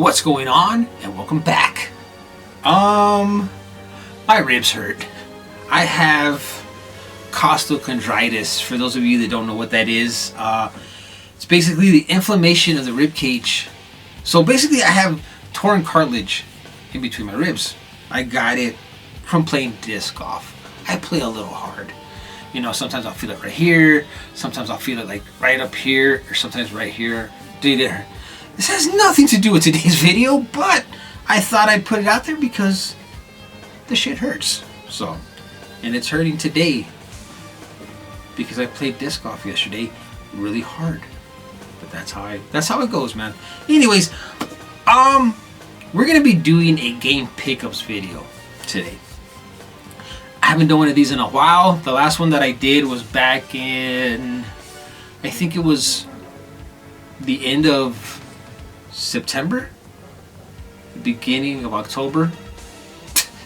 What's going on? And welcome back. My ribs hurt. I have costochondritis. For those of you that don't know what that is, it's basically the inflammation of the rib cage. So basically I have torn cartilage in between my ribs. I got it from playing disc golf. I play a little hard. You know, sometimes I'll feel it right here, sometimes I'll feel it like right up here, or sometimes right here. Dude, this has nothing to do with today's video, but I thought I'd put it out there because the shit hurts. So, and it's hurting today because I played disc golf yesterday really hard. But that's how it goes, man. Anyways, we're gonna be doing a game pickups video today. I haven't done one of these in a while. The last one that I did was back in, I think it was the end of September, beginning of October.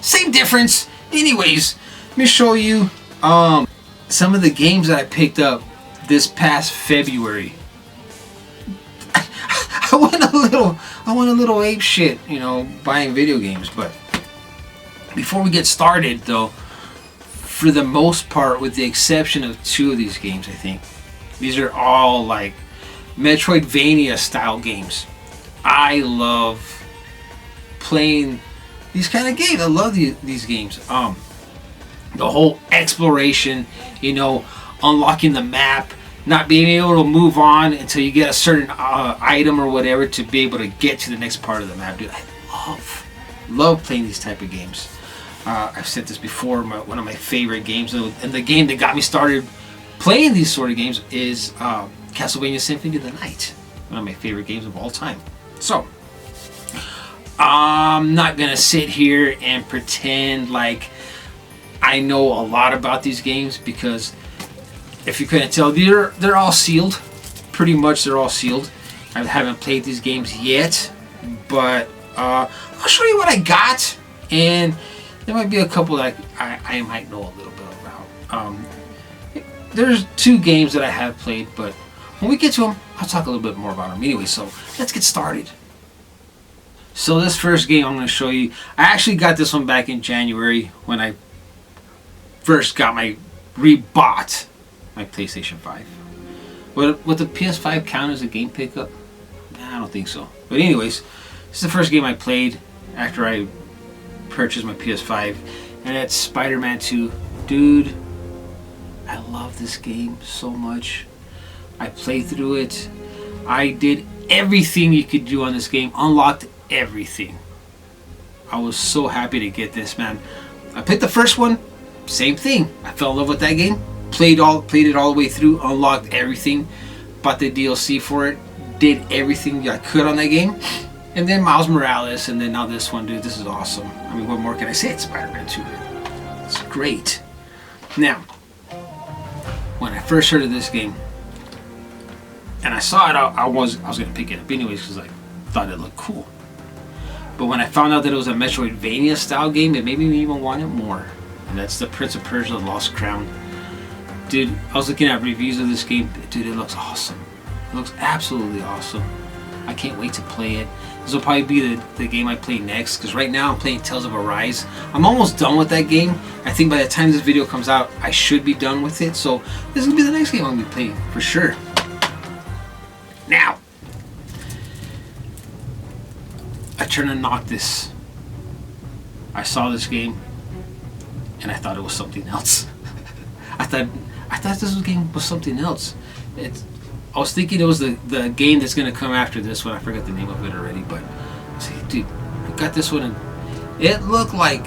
Same difference. Anyways, let me show you some of the games that I picked up this past February. I went a little ape shit, you know, buying video games. But before we get started, though, for the most part, with the exception of two of these games, I think these are all like Metroidvania style games. I love playing these kind of games. I love these games. The whole exploration, you know, unlocking the map, not being able to move on until you get a certain item or whatever to be able to get to the next part of the map. Dude, I love playing these type of games. I've said this before, one of my favorite games, and the game that got me started playing these sort of games is Castlevania Symphony of the Night. One of my favorite games of all time. So, I'm not going to sit here and pretend like I know a lot about these games, because if you couldn't tell, they're all sealed. Pretty much they're all sealed. I haven't played these games yet, but I'll show you what I got, and there might be a couple that I might know a little bit about. There's two games that I have played, but when we get to them, I'll talk a little bit more about them. Anyway, so let's get started. So this first game I'm going to show you, I actually got this one back in January when I first got rebought my PlayStation 5. Would the PS5 count as a game pickup? Nah, I don't think so. But anyways, this is the first game I played after I purchased my PS5, and that's Spider-Man 2. Dude, I love this game so much. I played through it. I did everything you could do on this game, unlocked everything. I was so happy to get this, man. I picked the first one, same thing. I fell in love with that game. Played it all the way through, unlocked everything, bought the DLC for it, did everything I could on that game. And then Miles Morales, and then now this one, dude, this is awesome. I mean, what more can I say? It's Spider-Man 2. It's great. Now, when I first heard of this game, and I saw it, I was going to pick it up anyways because I thought it looked cool. But when I found out that it was a Metroidvania style game, it made me even want it more. And that's the Prince of Persia: The Lost Crown. Dude, I was looking at reviews of this game. Dude, it looks awesome. It looks absolutely awesome. I can't wait to play it. This will probably be the game I play next, because right now I'm playing Tales of Arise. I'm almost done with that game. I think by the time this video comes out, I should be done with it. So this will be the next game I'm going to be playing, for sure. Now, I turned to Noctis. I saw this game, and I thought it was something else. I thought this game was something else. I was thinking it was the game that's going to come after this one. I forgot the name of it already, but I was like, dude, I got this one, and it looked like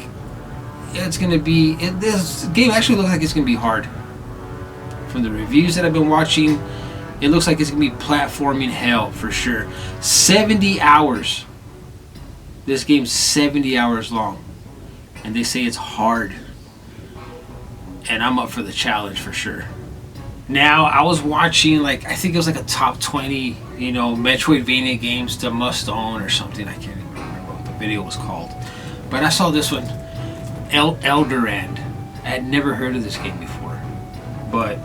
it's going to be... This game actually looked like it's going to be hard. From the reviews that I've been watching, it looks like it's going to be platforming hell, for sure. 70 hours. This game's 70 hours long, and they say it's hard. And I'm up for the challenge, for sure. Now, I was watching, I think it was a top 20, you know, Metroidvania games to must own or something. I can't even remember what the video was called. But I saw this one, Eldrand. I had never heard of this game before. But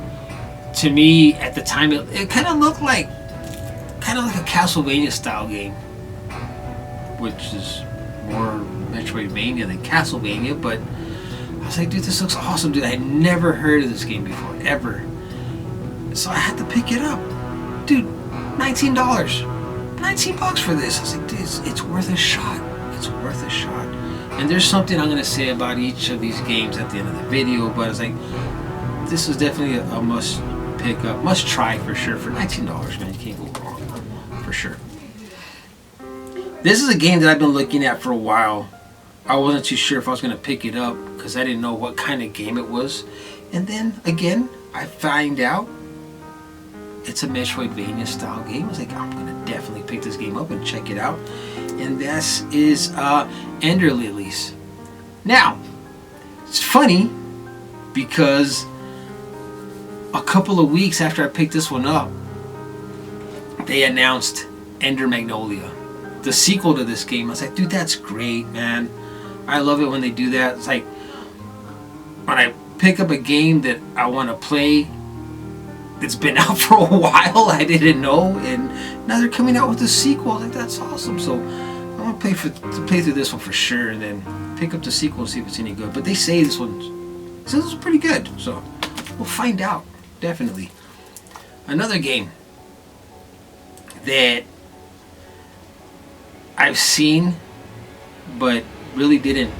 to me, at the time, it kind of looked like a Castlevania style game. which is more Metroidvania than Castlevania, but I was like, dude, this looks awesome, dude. I had never heard of this game before, ever. So I had to pick it up. Dude, $19. 19 bucks for this. I was like, dude, it's worth a shot. It's worth a shot. And there's something I'm going to say about each of these games at the end of the video, but I was like, this is definitely a must pick up, must try for sure. For $19, man, you can't go wrong, for sure. This is a game that I've been looking at for a while. I wasn't too sure if I was going to pick it up because I didn't know what kind of game it was. And then, again, I find out it's a Metroidvania style game. I was like, I'm going to definitely pick this game up and check it out. And this is Ender Lilies. Now, it's funny because a couple of weeks after I picked this one up, they announced Ender Magnolia, the sequel to this game. I was like, dude, that's great, man. I love it when they do that. It's like when I pick up a game that I want to play, it's been out for a while, I didn't know, and now they're coming out with a sequel. Like, that's awesome. So I'm gonna play through this one for sure, and then pick up the sequel and see if it's any good. But they say this one's pretty good, so we'll find out, definitely. Another game that I've seen but really didn't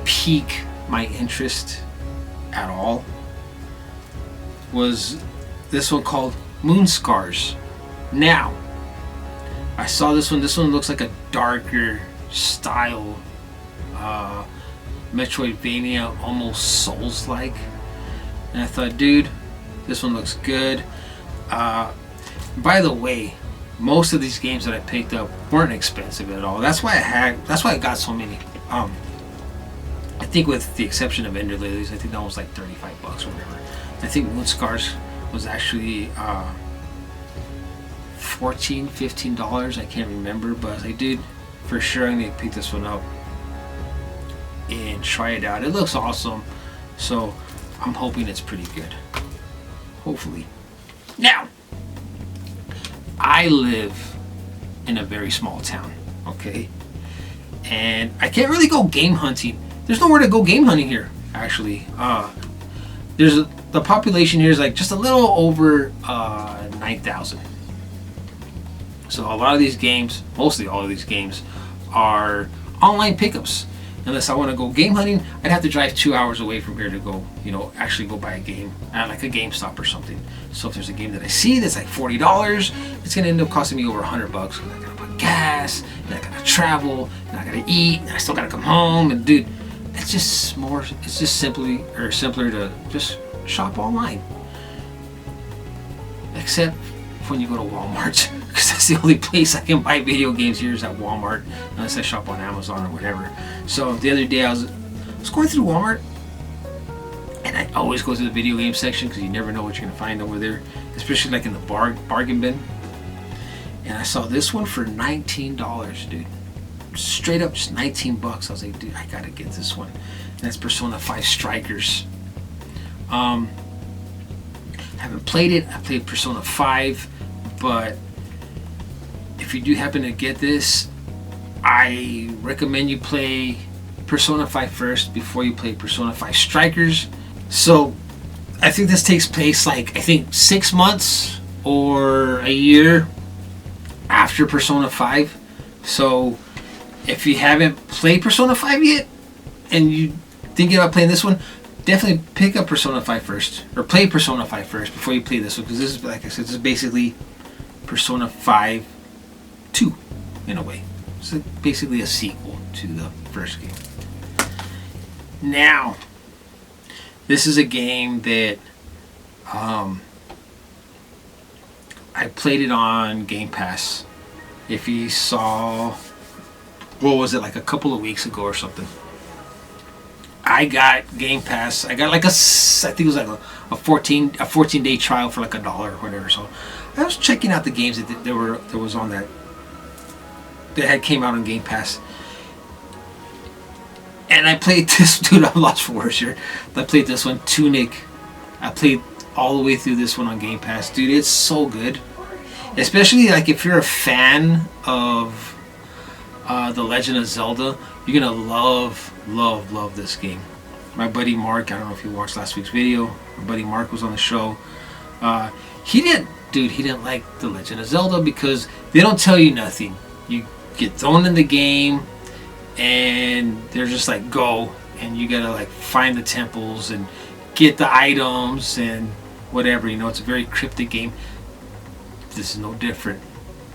pique my interest at all was this one called Moonscars. Now, I saw this one. This one looks like a darker style Metroidvania, almost Souls-like. And I thought, dude, this one looks good. By the way, most of these games that I picked up weren't expensive at all. That's why I got so many. I think with the exception of Ender Lilies, I think that was like $35 or whatever. I think Moonscars was actually $14, $15. I can't remember, but I was like, dude, for sure I'm gonna pick this one up and try it out. It looks awesome, so I'm hoping it's pretty good. Hopefully. Now, I live in a very small town, okay? And I can't really go game hunting. There's nowhere to go game hunting here, actually. The population here is like just a little over 9,000. So a lot of these games, mostly all of these games, are online pickups. Unless I want to go game hunting, I'd have to drive 2 hours away from here to go, actually go buy a game at like a GameStop or something. So if there's a game that I see that's like $40, it's gonna end up costing me over $100 because I gotta put gas, and I gotta travel, and I gotta eat, and I still gotta come home. And dude, it's just simpler to just shop online. Except when you go to Walmart, because that's the only place I can buy video games here is at Walmart, unless I shop on Amazon or whatever. So the other day I was going through Walmart, and I always go to the video game section because you never know what you're gonna find over there, especially like in the bargain bin. And I saw this one for $19, dude. Straight up, just 19 bucks. I was like, dude, I gotta get this one. And that's Persona 5 Strikers. Haven't played it. I played Persona 5, but if you do happen to get this, I recommend you play Persona 5 first before you play Persona 5 Strikers. So I think this takes place like 6 months or a year after Persona 5. So if you haven't played Persona 5 yet and you thinking about playing this one, definitely pick up Persona 5 first, or play Persona 5 first before you play this one, because this is, like I said, this is basically Persona 5 2 in a way. It's basically a sequel to the first game. Now, this is a game that I played it on Game Pass. If you saw, what was it, like a couple of weeks ago or something, I got Game Pass. I got like I think it was like a 14-day trial for like $1 or whatever. So I was checking out the games that there was on that had came out on Game Pass, and I played this. Dude, I'm lost for words here. I played this one, Tunic. I played all the way through this one on Game Pass. Dude, it's so good. Especially like if you're a fan of The Legend of Zelda, you're gonna love this game. My buddy Mark, I don't know if you watched last week's video. My buddy Mark was on the show. He didn't like The Legend of Zelda because they don't tell you nothing. You get thrown in the game, and they're just like go, and you gotta like find the temples and get the items and whatever. You know, it's a very cryptic game. This is no different.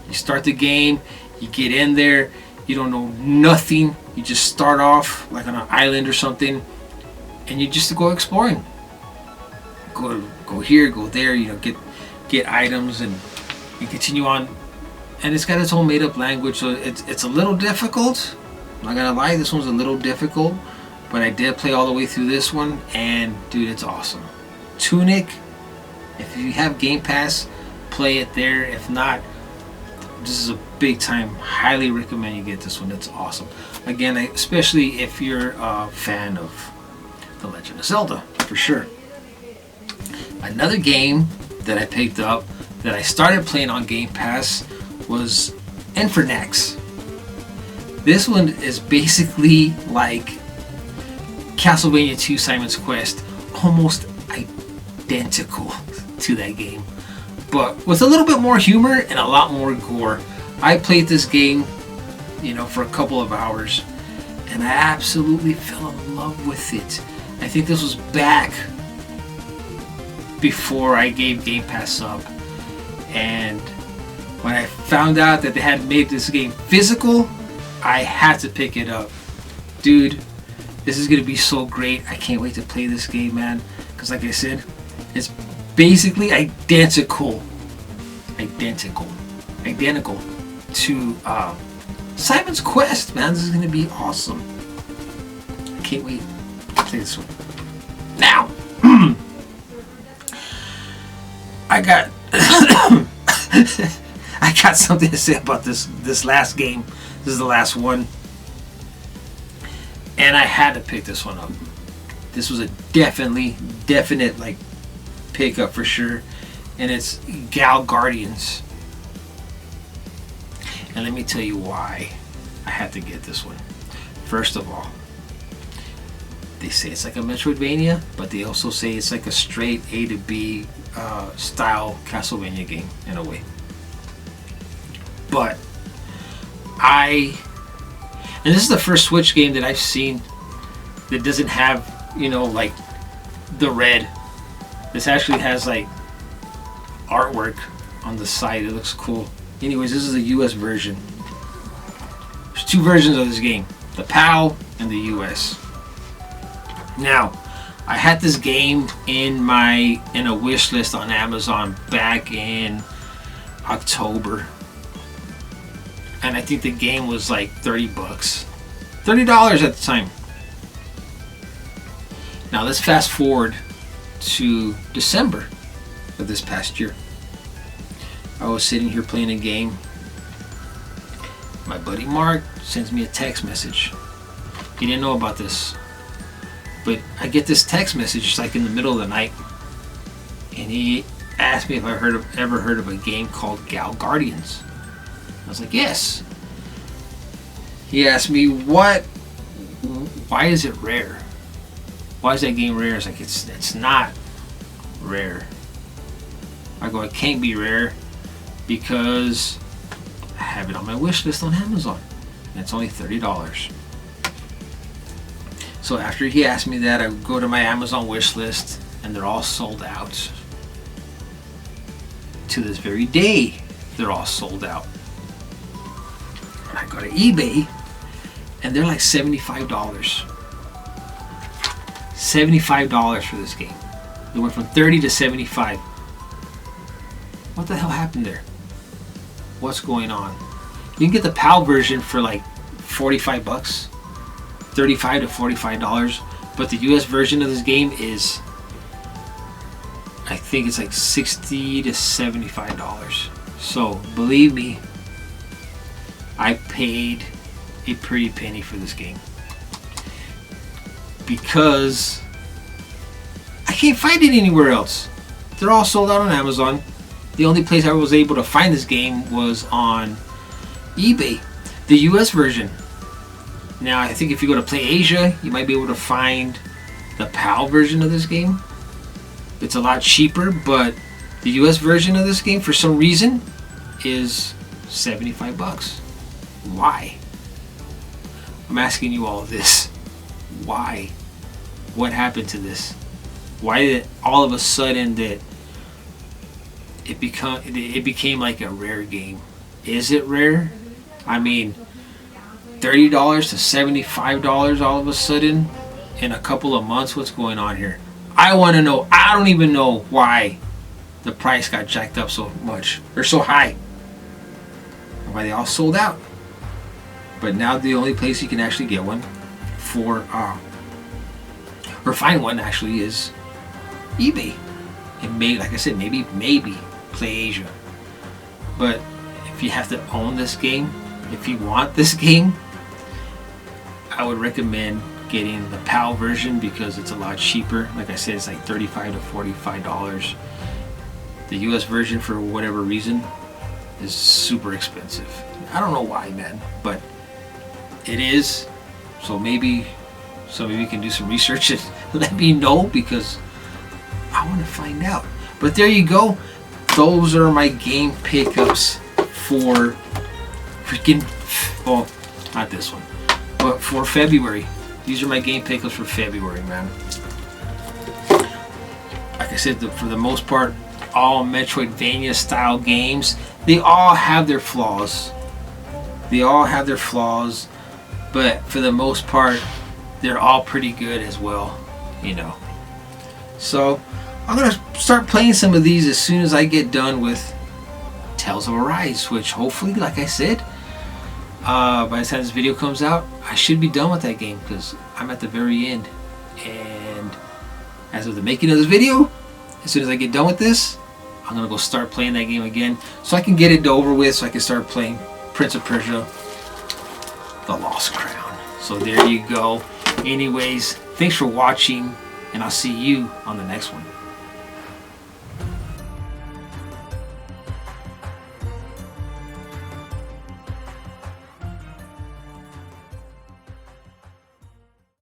You start the game, you get in there, you don't know nothing. You just start off like on an island or something, and you just go exploring. Go here, go there. You know, get items, and you continue on. And it's got its own made-up language, so it's a little difficult. I'm not gonna lie, this one's a little difficult, but I did play all the way through this one, and dude, it's awesome. Tunic, if you have Game Pass, play it there. If not, this is a big time. Highly recommend you get this one. It's awesome. Again, especially if you're a fan of The Legend of Zelda, for sure. Another game that I picked up that I started playing on Game Pass was Infernax. This one is basically like Castlevania 2 Simon's Quest, almost identical to that game, but with a little bit more humor and a lot more gore. I played this game, you know, for a couple of hours, and I absolutely fell in love with it. I think this was back before I gave Game Pass up, and when I found out that they had made this game physical, I had to pick it up. Dude, this is gonna be so great. I can't wait to play this game, man, because like I said, it's basically identical to Simon's Quest, man. This is gonna be awesome. I can't wait to play this one. Now, I got something to say about this last game. This is the last one, and I had to pick this one up. This was a definite like pickup for sure, and it's Gal Guardians. And let me tell you why I had to get this one. First of all, they say it's like a Metroidvania, but they also say it's like a straight A to B style Castlevania game in a way. But and this is the first Switch game that I've seen that doesn't have, you know, like the red. This actually has like artwork on the side. It looks cool. Anyways, this is a US version. There's two versions of this game, the PAL and the US. Now, I had this game in a wish list on Amazon back in October, and I think the game was like $30 at the time. Now let's fast forward to December of this past year. I was sitting here playing a game. My buddy Mark sends me a text message. He didn't know about this, but I get this text message like in the middle of the night, and he asked me if I ever heard of a game called Gal Guardians. I was like, yes. He asked me, why is it rare? Why is that game rare? It's like, it's not rare. I go, it can't be rare because I have it on my wish list on Amazon, and it's only $30. So after he asked me that, I go to my Amazon wish list, and they're all sold out. To this very day, they're all sold out. And I go to eBay, and they're like $75. $75 for this game. It went from 30 to 75. What the hell happened there? What's going on? You can get the PAL version for like $45, $35 to $45, but the US version of this game is, I think it's like $60 to $75. So believe me, I paid a pretty penny for this game because I can't find it anywhere else. They're all sold out on Amazon. The only place I was able to find this game was on eBay. The US version. Now, I think if you go to Play Asia, you might be able to find the PAL version of this game. It's a lot cheaper, but the US version of this game, for some reason, is $75. Why? I'm asking you all this. Why? What happened to this? Why did all of a sudden that it became like a rare game? Is it rare? I mean, $30 to $75 all of a sudden in a couple of months. What's going on here? I want to know. I don't even know why the price got jacked up so much or so high. Why they all sold out. But now the only place you can actually get one for or find one actually is eBay. It may, like I said, maybe Play Asia. But if you have to own this game, if you want this game, I would recommend getting the PAL version because it's a lot cheaper. Like I said, it's like $35 to $45. The US version, for whatever reason, is super expensive. I don't know why, man, but it is. So maybe you can do some research and let me know, because I want to find out. But there you go. Those are my game pickups for freaking, well, not this one, but for February. These are my game pickups for February, man. Like I said, for the most part, all Metroidvania style games, they all have their flaws. They all have their flaws, but for the most part, they're all pretty good as well, you know. So I'm gonna start playing some of these as soon as I get done with Tales of Arise, which hopefully, like I said, by the time this video comes out, I should be done with that game because I'm at the very end. And as of the making of this video, as soon as I get done with this, I'm gonna go start playing that game again so I can get it over with, so I can start playing Prince of Persia: The Lost Crown. So there you go. Anyways, thanks for watching, and I'll see you on the next one.